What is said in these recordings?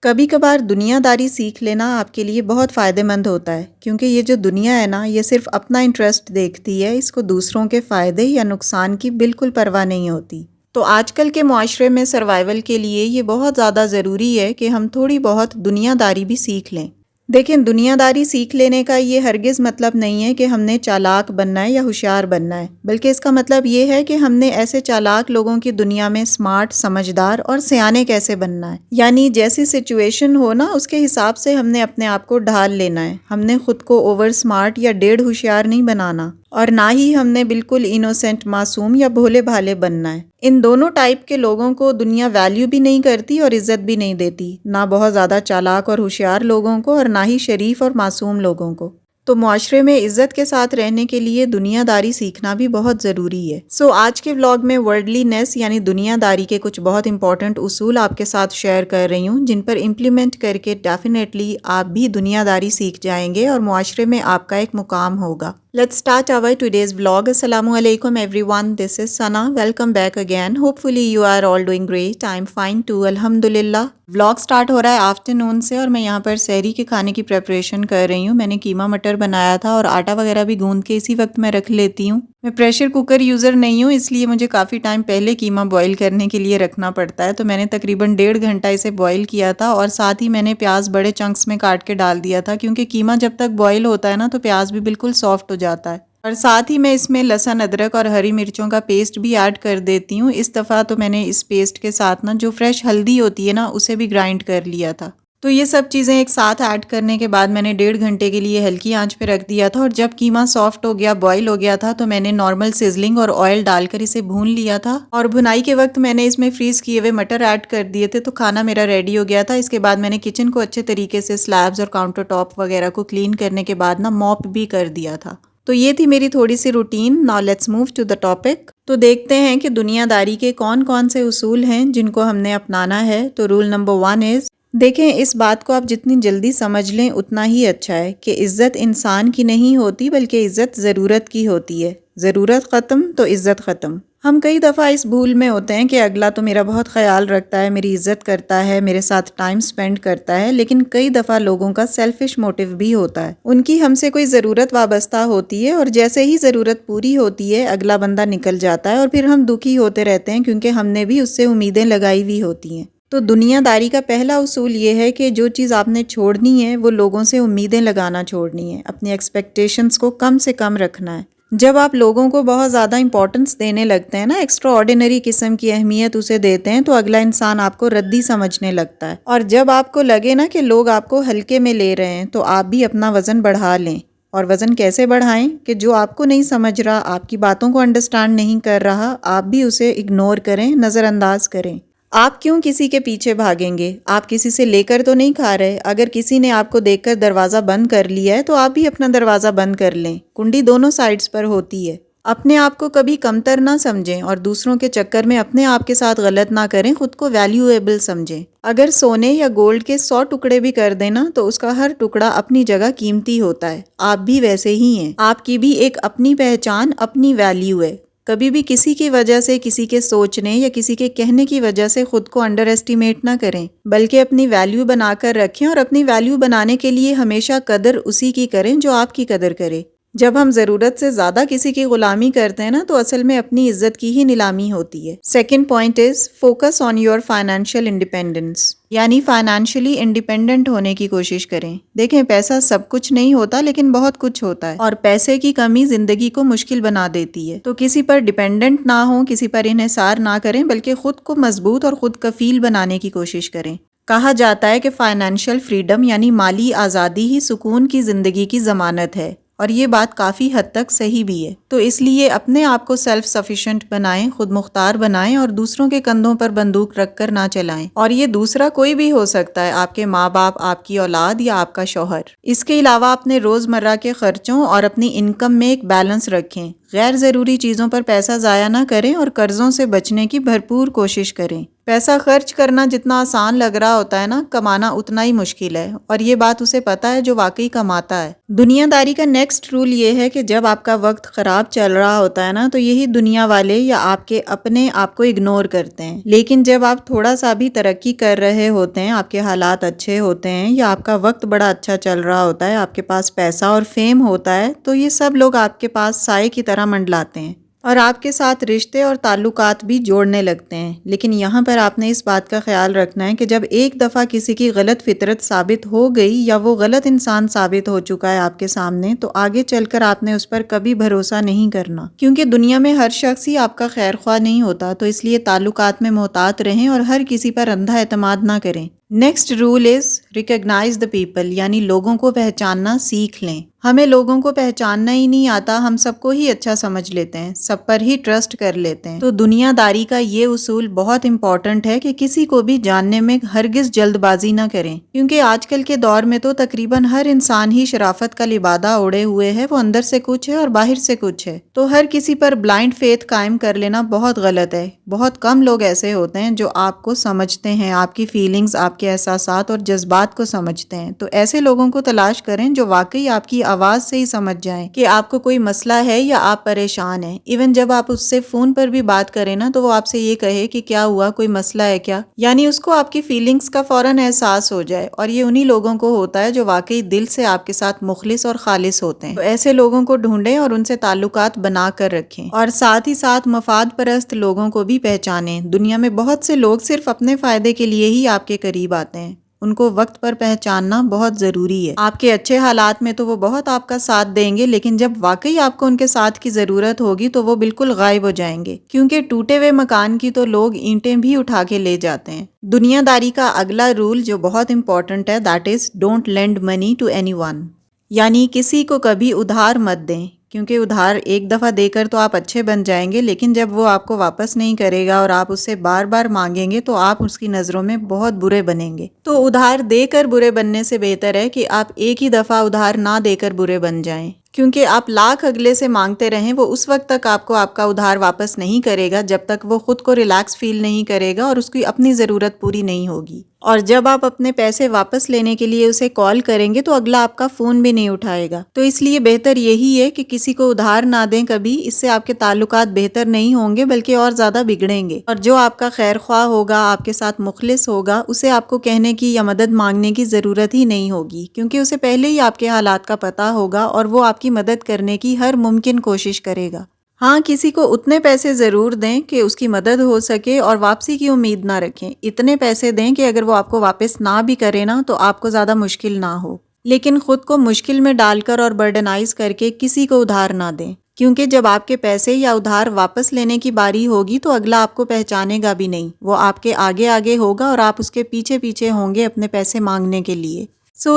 کبھی کبھار دنیا داری سیکھ لینا آپ کے لیے بہت فائدہ مند ہوتا ہے، کیونکہ یہ جو دنیا ہے نا، یہ صرف اپنا انٹرسٹ دیکھتی ہے، اس کو دوسروں کے فائدے یا نقصان کی بالکل پرواہ نہیں ہوتی۔ تو آج کل کے معاشرے میں سروائیول کے لیے یہ بہت زیادہ ضروری ہے کہ ہم تھوڑی بہت دنیا داری بھی سیکھ لیں۔ دیکھیں، دنیا داری سیکھ لینے کا یہ ہرگز مطلب نہیں ہے کہ ہم نے چالاک بننا ہے یا ہوشیار بننا ہے، بلکہ اس کا مطلب یہ ہے کہ ہم نے ایسے چالاک لوگوں کی دنیا میں سمارٹ، سمجھدار اور سیانے کیسے بننا ہے، یعنی جیسی سچویشن ہو نا، اس کے حساب سے ہم نے اپنے آپ کو ڈھال لینا ہے۔ ہم نے خود کو اوور سمارٹ یا ڈیڑھ ہوشیار نہیں بنانا، اور نہ ہی ہم نے بالکل انوسینٹ، معصوم یا بھولے بھالے بننا ہے۔ ان دونوں ٹائپ کے لوگوں کو دنیا ویلیو بھی نہیں کرتی اور عزت بھی نہیں دیتی، نہ بہت زیادہ چالاک اور ہوشیار لوگوں کو اور نہ ہی شریف اور معصوم لوگوں کو۔ تو معاشرے میں عزت کے ساتھ رہنے کے لیے دنیا داری سیکھنا بھی بہت ضروری ہے۔ آج کے ولاگ میں ورلڈلی نیس یعنی دنیا داری کے کچھ بہت امپورٹنٹ اصول آپ کے ساتھ شیئر کر رہی ہوں، جن پر امپلیمنٹ کر کے ڈیفینیٹلی آپ بھی دنیا داری سیکھ جائیں گے اور معاشرے میں آپ کا ایک مقام ہوگا۔ Let's start our today's vlog. Assalamu alaikum everyone. This is Sana. Welcome back again. Hopefully you are all doing great. I'm fine too. Alhamdulillah. Vlog start ہو رہا ہے آفٹرنون سے، اور میں یہاں پر سحری کے کھانے کی پریپریشن کر رہی ہوں۔ میں نے قیمہ مٹر بنایا تھا اور آٹا وغیرہ بھی گوندھ کے اسی وقت میں رکھ لیتی ہوں۔ میں پریشر کوکر یوزر نہیں ہوں، اس لیے مجھے کافی ٹائم پہلے قیمہ بوائل کرنے کے لیے رکھنا پڑتا ہے۔ تو میں نے تقریباً 1.5 گھنٹہ اسے بوائل کیا تھا، اور ساتھ ہی میں نے پیاز بڑے چنکس میں کاٹ کے ڈال دیا تھا، کیونکہ قیمہ جب تک بوائل ہوتا ہے نا تو پیاز بھی بالکل سافٹ ہو جاتا ہے۔ اور ساتھ ہی میں اس میں لہسن، ادرک اور ہری مرچوں کا پیسٹ بھی ایڈ کر دیتی ہوں۔ اس دفعہ تو میں نے اس پیسٹ کے ساتھ نا جو فریش ہلدی ہوتی ہے نا، اسے بھی گرائنڈ کر لیا تھا۔ تو یہ سب چیزیں ایک ساتھ ایڈ کرنے کے بعد میں نے 1.5 گھنٹے کے لیے ہلکی آنچ پہ رکھ دیا تھا، اور جب قیمہ سافٹ ہو گیا، بوائل ہو گیا تھا، تو میں نے نارمل سیزلنگ اور آئل ڈال کر اسے بھون لیا تھا۔ اور بھنائی کے وقت میں نے اس میں فریز کیے ہوئے مٹر ایڈ کر دیے تھے، تو کھانا میرا ریڈی ہو گیا تھا۔ اس کے بعد میں نے کچن کو اچھے طریقے سے سلیبز اور کاؤنٹر ٹاپ وغیرہ کو کلین کرنے کے بعد نا موپ بھی کر دیا تھا۔ تو یہ تھی میری تھوڑی سی routine. Now let's move to the topic. تو دیکھتے ہیں کہ دنیا داری کے کون کون سے اصول ہیں جن کو ہم نے اپنانا ہے۔ تو رول نمبر 1 از، دیکھیں، اس بات کو آپ جتنی جلدی سمجھ لیں اتنا ہی اچھا ہے کہ عزت انسان کی نہیں ہوتی، بلکہ عزت ضرورت کی ہوتی ہے۔ ضرورت ختم تو عزت ختم۔ ہم کئی دفعہ اس بھول میں ہوتے ہیں کہ اگلا تو میرا بہت خیال رکھتا ہے، میری عزت کرتا ہے، میرے ساتھ ٹائم سپینڈ کرتا ہے، لیکن کئی دفعہ لوگوں کا سیلفش موٹیو بھی ہوتا ہے۔ ان کی ہم سے کوئی ضرورت وابستہ ہوتی ہے، اور جیسے ہی ضرورت پوری ہوتی ہے اگلا بندہ نکل جاتا ہے، اور پھر ہم دکھی ہوتے رہتے ہیں، کیونکہ ہم نے بھی اس سے امیدیں لگائی ہوئی ہوتی ہیں۔ تو دنیا داری کا پہلا اصول یہ ہے کہ جو چیز آپ نے چھوڑنی ہے وہ لوگوں سے امیدیں لگانا چھوڑنی ہے، اپنی ایکسپیکٹیشنز کو کم سے کم رکھنا ہے۔ جب آپ لوگوں کو بہت زیادہ امپورٹنس دینے لگتے ہیں نا، ایکسٹرا آرڈینری قسم کی اہمیت اسے دیتے ہیں، تو اگلا انسان آپ کو ردی سمجھنے لگتا ہے۔ اور جب آپ کو لگے نا کہ لوگ آپ کو ہلکے میں لے رہے ہیں، تو آپ بھی اپنا وزن بڑھا لیں۔ اور وزن کیسے بڑھائیں؟ کہ جو آپ کو نہیں سمجھ رہا، آپ کی باتوں کو انڈرسٹینڈ نہیں کر رہا، آپ بھی اسے اگنور کریں، نظر انداز کریں۔ آپ کیوں کسی کے پیچھے بھاگیں گے؟ آپ کسی سے لے کر تو نہیں کھا رہے۔ اگر کسی نے آپ کو دیکھ کر دروازہ بند کر لیا ہے تو آپ بھی اپنا دروازہ بند کر لیں۔ کنڈی دونوں سائڈز پر ہوتی ہے۔ اپنے آپ کو کبھی کمتر نہ سمجھیں، اور دوسروں کے چکر میں اپنے آپ کے ساتھ غلط نہ کریں، خود کو ویلیویبل سمجھیں۔ اگر سونے یا گولڈ کے 100 ٹکڑے بھی کر دینا تو اس کا ہر ٹکڑا اپنی جگہ قیمتی ہوتا ہے۔ آپ بھی ویسے ہی ہیں، آپ کی بھی ایک اپنی پہچان، اپنی ویلیو ہے۔ کبھی بھی کسی کی وجہ سے، کسی کے سوچنے یا کسی کے کہنے کی وجہ سے خود کو انڈر ایسٹیمیٹ نہ کریں، بلکہ اپنی ویلیو بنا کر رکھیں، اور اپنی ویلیو بنانے کے لیے ہمیشہ قدر اسی کی کریں جو آپ کی قدر کرے۔ جب ہم ضرورت سے زیادہ کسی کی غلامی کرتے ہیں نا، تو اصل میں اپنی عزت کی ہی نیلامی ہوتی ہے۔ Second point is focus on your financial independence, یعنی فائنینشلی انڈیپینڈنٹ ہونے کی کوشش کریں۔ دیکھیں، پیسہ سب کچھ نہیں ہوتا، لیکن بہت کچھ ہوتا ہے، اور پیسے کی کمی زندگی کو مشکل بنا دیتی ہے۔ تو کسی پر ڈیپینڈنٹ نہ ہوں، کسی پر انحصار نہ کریں، بلکہ خود کو مضبوط اور خود کفیل بنانے کی کوشش کریں۔ کہا جاتا ہے کہ فائنینشیل فریڈم یعنی مالی آزادی ہی سکون کی زندگی کی ضمانت ہے، اور یہ بات کافی حد تک صحیح بھی ہے۔ تو اس لیے اپنے آپ کو سیلف سفیشینٹ بنائیں، خود مختار بنائیں، اور دوسروں کے کندھوں پر بندوق رکھ کر نہ چلائیں۔ اور یہ دوسرا کوئی بھی ہو سکتا ہے، آپ کے ماں باپ، آپ کی اولاد یا آپ کا شوہر۔ اس کے علاوہ اپنے روزمرہ کے خرچوں اور اپنی انکم میں ایک بیلنس رکھیں۔ غیر ضروری چیزوں پر پیسہ ضائع نہ کریں اور قرضوں سے بچنے کی بھرپور کوشش کریں۔ پیسہ خرچ کرنا جتنا آسان لگ رہا ہوتا ہے نا، کمانا اتنا ہی مشکل ہے، اور یہ بات اسے پتہ ہے جو واقعی کماتا ہے۔ دنیا داری کا نیکسٹ رول یہ ہے کہ جب آپ کا وقت خراب چل رہا ہوتا ہے نا، تو یہی دنیا والے یا آپ کے اپنے آپ کو اگنور کرتے ہیں، لیکن جب آپ تھوڑا سا بھی ترقی کر رہے ہوتے ہیں، آپ کے حالات اچھے ہوتے ہیں یا آپ کا وقت بڑا اچھا چل رہا ہوتا ہے، آپ کے پاس پیسہ اور فیم ہوتا ہے، تو یہ سب لوگ آپ کے پاس سائے کی طرح منڈلاتے ہیں اور آپ کے ساتھ رشتے اور تعلقات بھی جوڑنے لگتے ہیں۔ لیکن یہاں پر آپ نے اس بات کا خیال رکھنا ہے کہ جب ایک دفعہ کسی کی غلط فطرت ثابت ہو گئی یا وہ غلط انسان ثابت ہو چکا ہے آپ کے سامنے، تو آگے چل کر آپ نے اس پر کبھی بھروسہ نہیں کرنا، کیونکہ دنیا میں ہر شخص ہی آپ کا خیر خواہ نہیں ہوتا۔ تو اس لیے تعلقات میں محتاط رہیں اور ہر کسی پر اندھا اعتماد نہ کریں۔ Next rule is recognise the people, یعنی لوگوں کو پہچاننا سیکھ لیں۔ ہمیں لوگوں کو پہچاننا ہی نہیں آتا، ہم سب کو ہی اچھا سمجھ لیتے ہیں، سب پر ہی ٹرسٹ کر لیتے ہیں۔ تو دنیا داری کا یہ اصول بہت امپورٹنٹ ہے کہ کسی کو بھی جاننے میں ہرگز جلد بازی نہ کریں، کیونکہ آج کل کے دور میں تو تقریباً ہر انسان ہی شرافت کا لبادہ اوڑھے ہوئے ہے، وہ اندر سے کچھ ہے اور باہر سے کچھ ہے۔ تو ہر کسی پر بلائنڈ فیتھ قائم کر لینا بہت غلط ہے۔ بہت کم لوگ ایسے ہوتے ہیں جو آپ کو سمجھتے ہیں، آپ کی فیلنگز، آپ کے احساسات اور جذبات کو سمجھتے ہیں۔ تو ایسے لوگوں کو تلاش کریں جو واقعی آپ کی آواز سے ہی سمجھ جائیں کہ آپ کو کوئی مسئلہ ہے یا آپ پریشان ہیں۔ ایون جب آپ اس سے فون پر بھی بات کریں نا، تو وہ آپ سے یہ کہے کہ کیا ہوا، کوئی مسئلہ ہے کیا، یعنی اس کو آپ کی فیلنگز کا فوراً احساس ہو جائے۔ اور یہ انہی لوگوں کو ہوتا ہے جو واقعی دل سے آپ کے ساتھ مخلص اور خالص ہوتے ہیں۔ تو ایسے لوگوں کو ڈھونڈیں اور ان سے تعلقات بنا کر رکھیں، اور ساتھ ہی ساتھ مفاد پرست لوگوں کو بھی پہچانیں۔ دنیا میں بہت سے لوگ صرف اپنے فائدے کے لیے ہی آپ کے قریب آتے ہیں، ان کو وقت پر پہچاننا بہت ضروری ہے۔ آپ کے اچھے حالات میں تو وہ بہت آپ کا ساتھ دیں گے، لیکن جب واقعی آپ کو ان کے ساتھ کی ضرورت ہوگی تو وہ بالکل غائب ہو جائیں گے، کیونکہ ٹوٹے ہوئے مکان کی تو لوگ اینٹیں بھی اٹھا کے لے جاتے ہیں۔ دنیا داری کا اگلا رول جو بہت امپورٹنٹ ہے، that is don't lend money to anyone, یعنی کسی کو کبھی ادھار مت دیں، کیونکہ ادھار ایک دفعہ دے کر تو آپ اچھے بن جائیں گے، لیکن جب وہ آپ کو واپس نہیں کرے گا اور آپ اس سے بار بار مانگیں گے تو آپ اس کی نظروں میں بہت برے بنیں گے۔ تو ادھار دے کر برے بننے سے بہتر ہے کہ آپ ایک ہی دفعہ ادھار نہ دے کر برے بن جائیں، کیونکہ آپ لاکھ اگلے سے مانگتے رہیں، وہ اس وقت تک آپ کو آپ کا ادھار واپس نہیں کرے گا جب تک وہ خود کو ریلیکس فیل نہیں کرے گا اور اس کی اپنی ضرورت پوری نہیں ہوگی۔ اور جب آپ اپنے پیسے واپس لینے کے لیے اسے کال کریں گے تو اگلا آپ کا فون بھی نہیں اٹھائے گا۔ تو اس لیے بہتر یہی ہے کہ کسی کو ادھار نہ دیں کبھی، اس سے آپ کے تعلقات بہتر نہیں ہوں گے بلکہ اور زیادہ بگڑیں گے۔ اور جو آپ کا خیر خواہ ہوگا، آپ کے ساتھ مخلص ہوگا، اسے آپ کو کہنے کی یا مدد مانگنے کی ضرورت ہی نہیں ہوگی، کیونکہ اسے پہلے ہی آپ کے حالات کا پتہ ہوگا اور وہ آپ کی مدد کرنے کی ہر ممکن کوشش کرے گا۔ ہاں، کسی کو اتنے پیسے ضرور دیں کہ اس کی مدد ہو سکے اور واپسی کی امید نہ رکھیں۔ اتنے پیسے دیں کہ اگر وہ آپ کو واپس نہ بھی کرے نا تو آپ کو زیادہ مشکل نہ ہو، لیکن خود کو مشکل میں ڈال کر اور برڈنائز کر کے کسی کو ادھار نہ دیں، کیونکہ جب آپ کے پیسے یا ادھار واپس لینے کی باری ہوگی تو اگلا آپ کو پہچانے گا بھی نہیں، وہ آپ کے آگے آگے ہوگا اور آپ اس کے پیچھے پیچھے ہوں گے اپنے پیسے مانگنے کے لیے۔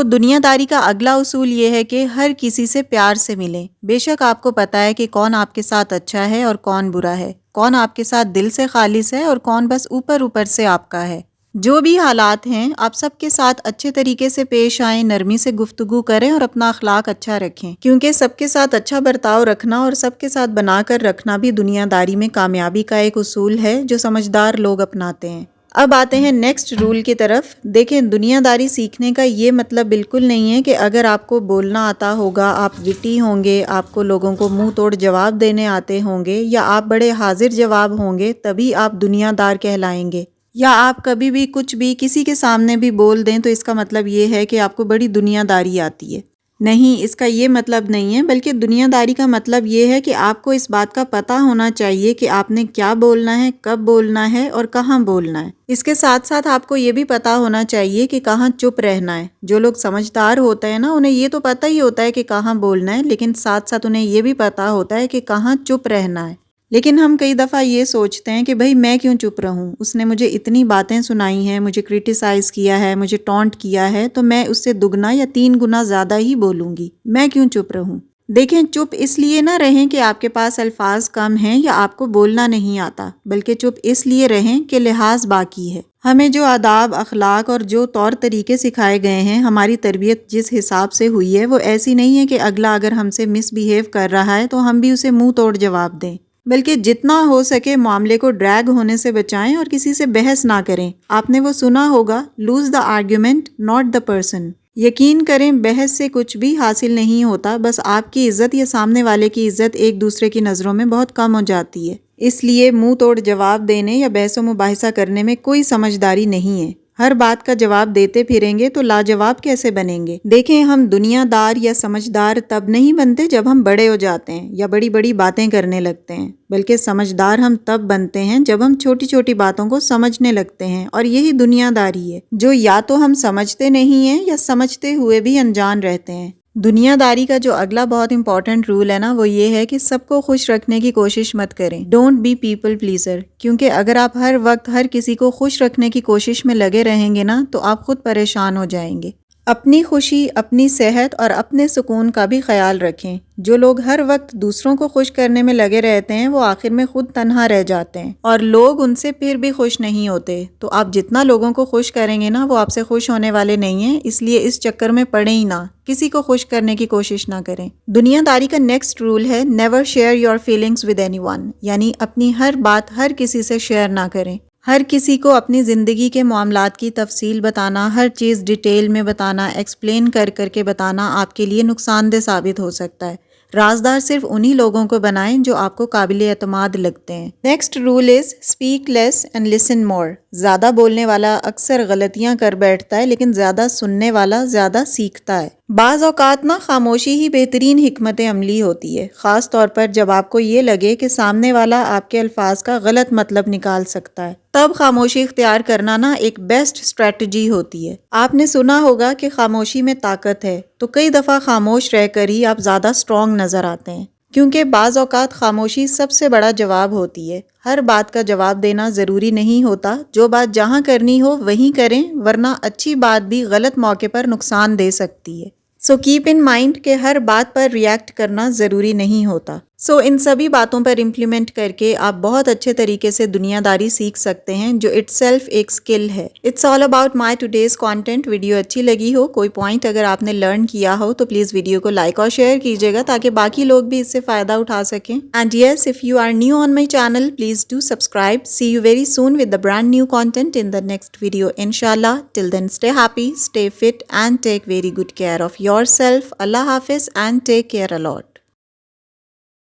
دنیا داری کا اگلا اصول یہ ہے کہ ہر کسی سے پیار سے ملیں۔ بے شک آپ کو پتا ہے کہ کون آپ کے ساتھ اچھا ہے اور کون برا ہے، کون آپ کے ساتھ دل سے خالص ہے اور کون بس اوپر اوپر سے آپ کا ہے۔ جو بھی حالات ہیں، آپ سب کے ساتھ اچھے طریقے سے پیش آئیں، نرمی سے گفتگو کریں اور اپنا اخلاق اچھا رکھیں، کیونکہ سب کے ساتھ اچھا برتاؤ رکھنا اور سب کے ساتھ بنا کر رکھنا بھی دنیا داری میں کامیابی کا ایک اصول ہے جو سمجھدار لوگ اپناتے ہیں۔ اب آتے ہیں نیکسٹ رول کی طرف۔ دیکھیں، دنیا داری سیکھنے کا یہ مطلب بالکل نہیں ہے کہ اگر آپ کو بولنا آتا ہوگا، آپ وٹی ہوں گے، آپ کو لوگوں کو منہ توڑ جواب دینے آتے ہوں گے، یا آپ بڑے حاضر جواب ہوں گے، تبھی آپ دنیا دار کہلائیں گے، یا آپ کبھی بھی کچھ بھی کسی کے سامنے بھی بول دیں تو اس کا مطلب یہ ہے کہ آپ کو بڑی دنیا داری آتی ہے۔ نہیں، اس کا یہ مطلب نہیں ہے، بلکہ دنیا داری کا مطلب یہ ہے کہ آپ کو اس بات کا پتہ ہونا چاہیے کہ آپ نے کیا بولنا ہے، کب بولنا ہے اور کہاں بولنا ہے۔ اس کے ساتھ ساتھ آپ کو یہ بھی پتہ ہونا چاہیے کہ کہاں چپ رہنا ہے۔ جو لوگ سمجھدار ہوتے ہیں نا، انہیں یہ تو پتہ ہی ہوتا ہے کہ کہاں بولنا ہے، لیکن ساتھ ساتھ انہیں یہ بھی پتہ ہوتا ہے کہ کہاں چپ رہنا ہے۔ لیکن ہم کئی دفعہ یہ سوچتے ہیں کہ بھئی میں کیوں چپ رہوں، اس نے مجھے اتنی باتیں سنائی ہیں، مجھے کرٹیسائز کیا ہے، مجھے ٹونٹ کیا ہے، تو میں اس سے دگنا یا 3 گنا زیادہ ہی بولوں گی، میں کیوں چپ رہوں۔ دیکھیں، چپ اس لیے نہ رہیں کہ آپ کے پاس الفاظ کم ہیں یا آپ کو بولنا نہیں آتا، بلکہ چپ اس لیے رہیں کہ لحاظ باقی ہے۔ ہمیں جو آداب، اخلاق اور جو طور طریقے سکھائے گئے ہیں، ہماری تربیت جس حساب سے ہوئی ہے، وہ ایسی نہیں ہے کہ اگلا اگر ہم سے مس بیہیو کر رہا ہے تو ہم بھی اسے منہ توڑ جواب دیں، بلکہ جتنا ہو سکے معاملے کو ڈریگ ہونے سے بچائیں اور کسی سے بحث نہ کریں۔ آپ نے وہ سنا ہوگا، lose the argument not the person. یقین کریں بحث سے کچھ بھی حاصل نہیں ہوتا، بس آپ کی عزت یا سامنے والے کی عزت ایک دوسرے کی نظروں میں بہت کم ہو جاتی ہے۔ اس لیے منہ توڑ جواب دینے یا بحث و مباحثہ کرنے میں کوئی سمجھداری نہیں ہے۔ ہر بات کا جواب دیتے پھریں گے تو لاجواب کیسے بنیں گے؟ دیکھیں، ہم دنیا دار یا سمجھدار تب نہیں بنتے جب ہم بڑے ہو جاتے ہیں یا بڑی بڑی باتیں کرنے لگتے ہیں، بلکہ سمجھدار ہم تب بنتے ہیں جب ہم چھوٹی چھوٹی باتوں کو سمجھنے لگتے ہیں، اور یہی دنیا داری ہے جو یا تو ہم سمجھتے نہیں ہیں یا سمجھتے ہوئے بھی انجان رہتے ہیں۔ دنیا داری کا جو اگلا بہت امپورٹنٹ رول ہے نا، وہ یہ ہے کہ سب کو خوش رکھنے کی کوشش مت کریں۔ ڈونٹ بی پیپل پلیزر، کیونکہ اگر آپ ہر وقت ہر کسی کو خوش رکھنے کی کوشش میں لگے رہیں گے نا تو آپ خود پریشان ہو جائیں گے۔ اپنی خوشی، اپنی صحت اور اپنے سکون کا بھی خیال رکھیں۔ جو لوگ ہر وقت دوسروں کو خوش کرنے میں لگے رہتے ہیں وہ آخر میں خود تنہا رہ جاتے ہیں، اور لوگ ان سے پھر بھی خوش نہیں ہوتے۔ تو آپ جتنا لوگوں کو خوش کریں گے نا، وہ آپ سے خوش ہونے والے نہیں ہیں، اس لیے اس چکر میں پڑیں ہی نہ، کسی کو خوش کرنے کی کوشش نہ کریں۔ دنیا داری کا نیکسٹ رول ہے never share your feelings with any one, یعنی اپنی ہر بات ہر کسی سے شیئر نہ کریں۔ ہر کسی کو اپنی زندگی کے معاملات کی تفصیل بتانا، ہر چیز ڈیٹیل میں بتانا، ایکسپلین کر کر کے بتانا آپ کے لیے نقصان دہ ثابت ہو سکتا ہے۔ رازدار صرف انہی لوگوں کو بنائیں جو آپ کو قابل اعتماد لگتے ہیں۔ Next rule is speak less and listen more. زیادہ بولنے والا اکثر غلطیاں کر بیٹھتا ہے، لیکن زیادہ سننے والا زیادہ سیکھتا ہے۔ بعض اوقات نا خاموشی ہی بہترین حکمت عملی ہوتی ہے، خاص طور پر جب آپ کو یہ لگے کہ سامنے والا آپ کے الفاظ کا غلط مطلب نکال سکتا ہے، تب خاموشی اختیار کرنا نا ایک بیسٹ اسٹریٹجی ہوتی ہے۔ آپ نے سنا ہوگا کہ خاموشی میں طاقت ہے، تو کئی دفعہ خاموش رہ کر ہی آپ زیادہ اسٹرانگ نظر آتے ہیں، کیونکہ بعض اوقات خاموشی سب سے بڑا جواب ہوتی ہے۔ ہر بات کا جواب دینا ضروری نہیں ہوتا، جو بات جہاں کرنی ہو وہیں کریں، ورنہ اچھی بات بھی غلط موقع پر نقصان دے سکتی ہے۔ سو کیپ ان مائنڈ کہ ہر بات پر ریئیکٹ کرنا ضروری نہیں ہوتا۔ سو ان سبھی باتوں پر امپلیمنٹ کر کے آپ بہت اچھے طریقے سے دنیا داری سیکھ سکتے ہیں، جو اٹ سیلف ایک اسکل ہے۔ It's all about my today's content. Video اچھی لگی ہو، کوئی پوائنٹ اگر آپ نے لرن کیا ہو تو پلیز ویڈیو کو لائک اور شیئر کیجیے گا تاکہ باقی لوگ بھی اس سے فائدہ اٹھا سکیں۔ And yes, if you are new on my channel, please do subscribe. See you very soon with the brand new content in the next video انشاءاللہ۔ Till then stay happy, stay fit and take very good care of yourself. اللہ حافظ and take care allot.